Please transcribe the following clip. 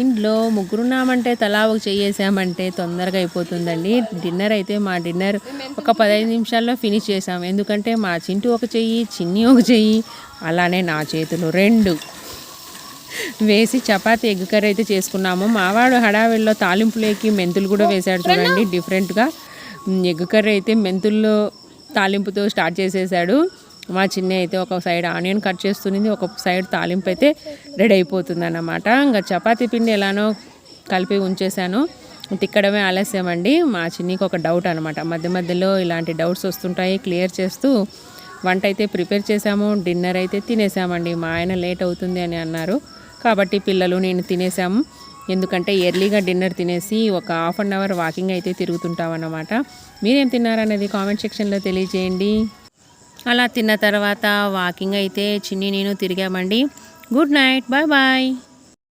ఇంట్లో ముగ్గురున్నామంటే తలా ఒక చెయ్యేసామంటే తొందరగా అయిపోతుందండి. డిన్నర్ అయితే మా డిన్నర్ ఒక 15 నిమిషాల్లో ఫినిష్ చేసాం. ఎందుకంటే మా చింటూ ఒక చెయ్యి, చిన్ని ఒక చెయ్యి, అలానే నా చేతులు 2 వేసి చపాతీ ఎగ్ కర్రీ అయితే చేసుకున్నాము. మావాడు హడావిడిలో తాలింపులోకి మెంతులు కూడా వేశాడు చూడండి డిఫరెంట్గా. ఎగ్ కర్రీ అయితే మెంతుల్లో తాలింపుతో స్టార్ట్ చేసేసాడు. మా చిన్న అయితే ఒక సైడ్ ఆనియన్ కట్ చేస్తుంది, ఒక సైడ్ తాలింపు అయితే రెడీ అయిపోతుంది అన్నమాట. ఇంకా చపాతీ పిండి ఎలానో కలిపి ఉంచేసాను, తిక్కడమే ఆలస్యం అండి. మా చిన్నికి ఒక డౌట్ అనమాట, మధ్య మధ్యలో ఇలాంటి డౌట్స్ వస్తుంటాయి, క్లియర్ చేస్తూ వంట అయితే ప్రిపేర్ చేసాము. డిన్నర్ అయితే తినేసామండి. మా ఆయన లేట్ అవుతుంది అని అన్నారు కాబట్టి పిల్లలు నేను తినేసాము. ఎందుకంటే ఎర్లీగా డిన్నర్ తినేసి ఒక హాఫ్ అన్ అవర్ వాకింగ్ అయితే తిరుగుతుంటాం అన్నమాట. మీరేం తిన్నారనేది కామెంట్ సెక్షన్లో తెలియజేయండి. అలా తిన్న తర్వాత వాకింగ్ అయితే చిన్ని నేను తిరిగామండి. Good night, bye bye.